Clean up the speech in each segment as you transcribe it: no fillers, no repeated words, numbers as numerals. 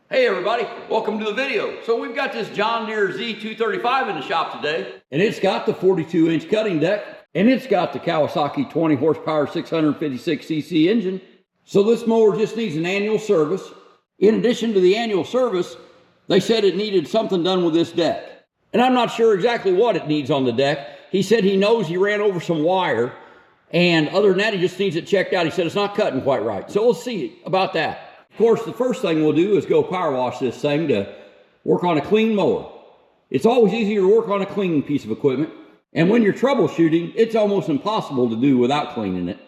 Hey everybody, welcome to the video. So we've got this John Deere Z235 in the shop today, and it's got the 42-inch cutting deck, and it's got the Kawasaki 20 horsepower 656cc engine. So this mower just needs an annual service. In addition to the annual service, they said it needed something done with this deck. And I'm not sure exactly what it needs on the deck. He said he knows he ran over some wire, and other than that, he just needs it checked out. He said it's not cutting quite right. So we'll see about that. Of course, the first thing we'll do is go power wash this thing to work on a clean mower. It's always easier to work on a clean piece of equipment. And when you're troubleshooting, it's almost impossible to do without cleaning it.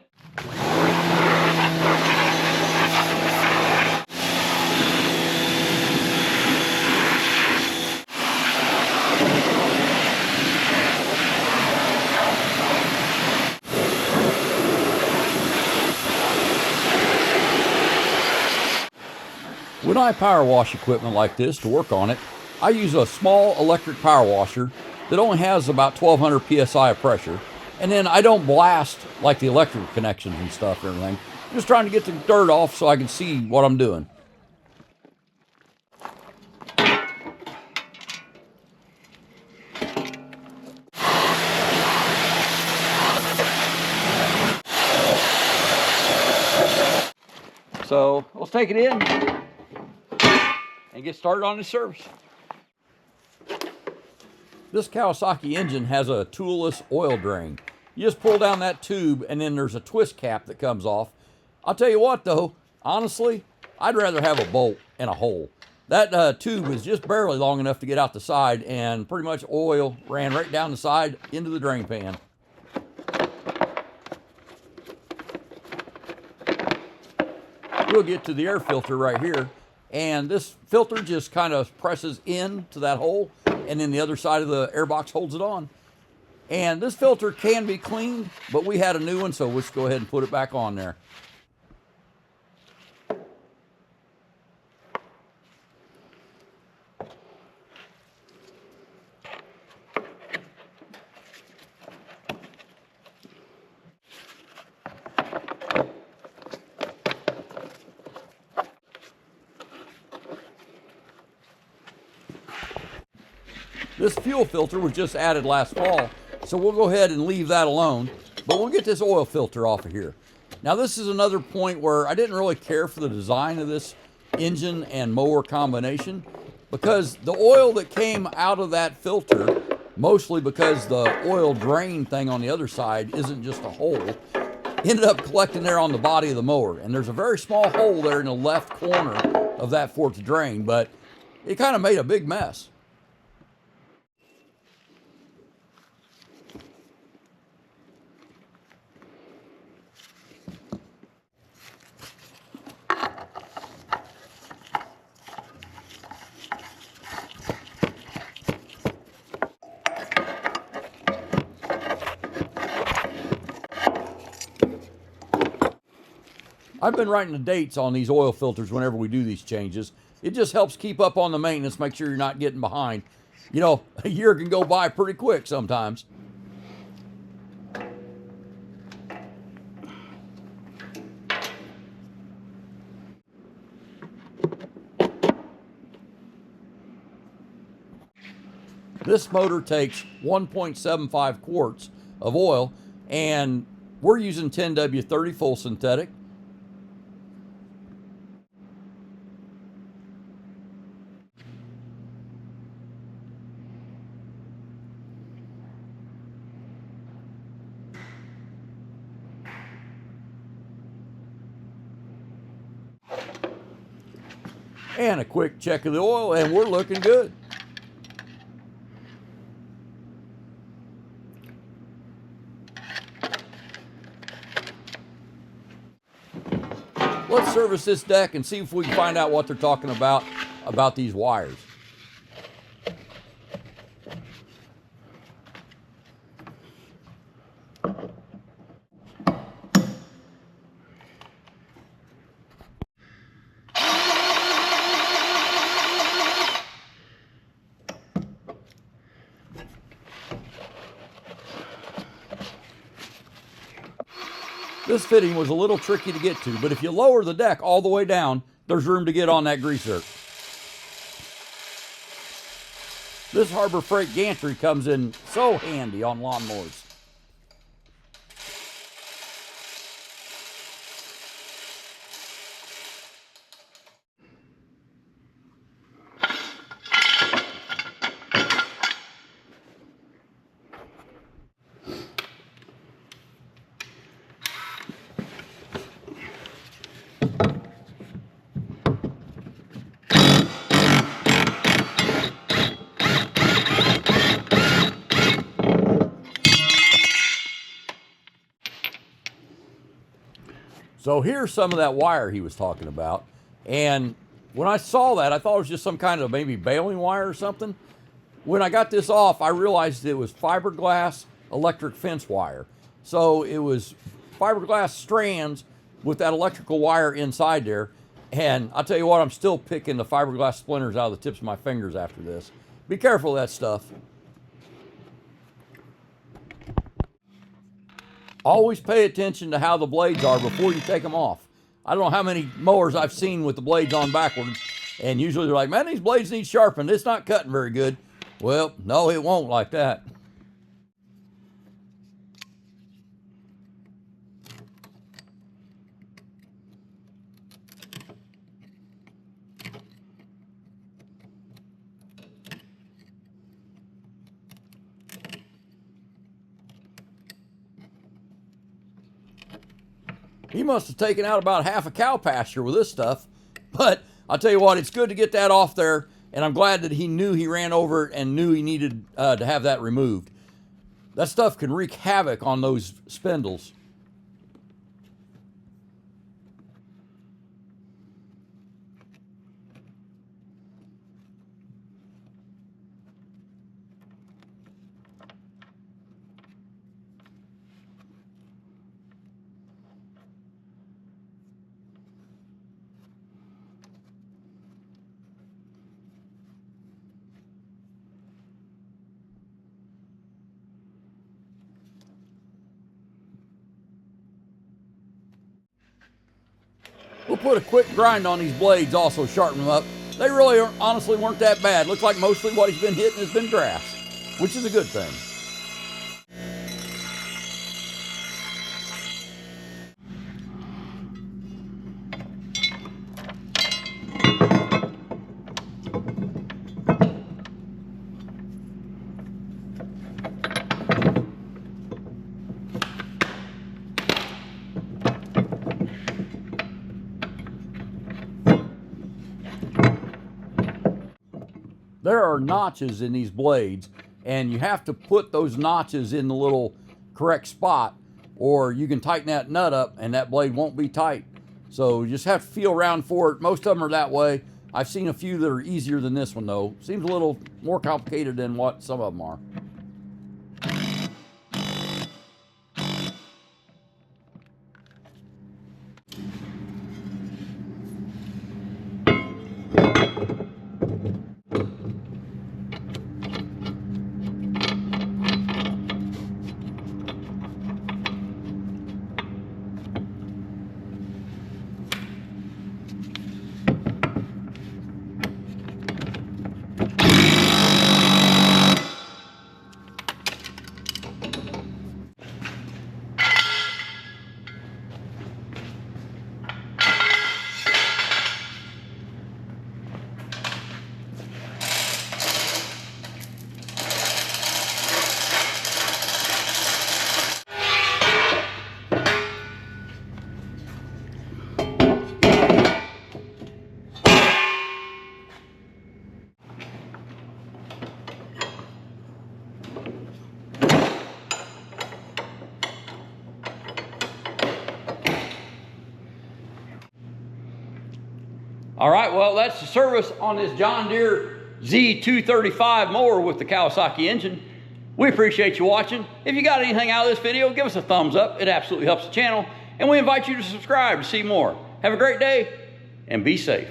When I power wash equipment like this to work on it, I use a small electric power washer that only has about 1200 psi of pressure. And then I don't blast like the electrical connections and stuff and everything. I'm just trying to get the dirt off so I can see what I'm doing. So let's take it in and get started on the service. This Kawasaki engine has a toolless oil drain. You just pull down that tube and then there's a twist cap that comes off. I'll tell you what though, honestly, I'd rather have a bolt and a hole. That tube is just barely long enough to get out the side, and pretty much oil ran right down the side into the drain pan. We'll get to the air filter right here. And this filter just kind of presses into that hole, and then the other side of the air box holds it on. And this filter can be cleaned, but we had a new one, so let's go ahead and put it back on there. This fuel filter was just added last fall, so we'll go ahead and leave that alone, but we'll get this oil filter off of here. Now this is another point where I didn't really care for the design of this engine and mower combination, because the oil that came out of that filter, mostly because the oil drain thing on the other side isn't just a hole, ended up collecting there on the body of the mower. And there's a very small hole there in the left corner of that for it to drain, but it kind of made a big mess. I've been writing the dates on these oil filters whenever we do these changes. It just helps keep up on the maintenance, make sure you're not getting behind. You know, a year can go by pretty quick sometimes. This motor takes 1.75 quarts of oil, and we're using 10W30 full synthetic. And a quick check of the oil, and we're looking good. Let's service this deck and see if we can find out what they're talking about these wires. This fitting was a little tricky to get to, but if you lower the deck all the way down, there's room to get on that greaser. This Harbor Freight gantry comes in so handy on lawnmowers. So here's some of that wire he was talking about. And when I saw that, I thought it was just some kind of maybe baling wire or something. When I got this off, I realized it was fiberglass electric fence wire. So it was fiberglass strands with that electrical wire inside there. And I'll tell you what, I'm still picking the fiberglass splinters out of the tips of my fingers after this. Be careful of that stuff. Always pay attention to how the blades are before you take them off. I don't know how many mowers I've seen with the blades on backwards, and usually they're like, man, these blades need sharpened. It's not cutting very good. Well, no, it won't like that. He must have taken out about half a cow pasture with this stuff. But I'll tell you what, it's good to get that off there. And I'm glad that he knew he ran over it and knew he needed to have that removed. That stuff can wreak havoc on those spindles. We'll put a quick grind on these blades, also sharpen them up. They really honestly weren't that bad. Looks like mostly what he's been hitting has been grass, which is a good thing. There are notches in these blades, and you have to put those notches in the little correct spot, or you can tighten that nut up and that blade won't be tight. So you just have to feel around for it. Most of them are that way. I've seen a few that are easier than this one though. Seems a little more complicated than what some of them are. All right, well, that's the service on this John Deere Z235 mower with the Kawasaki engine. We appreciate you watching. If you got anything out of this video, give us a thumbs up. It absolutely helps the channel. And we invite you to subscribe to see more. Have a great day and be safe.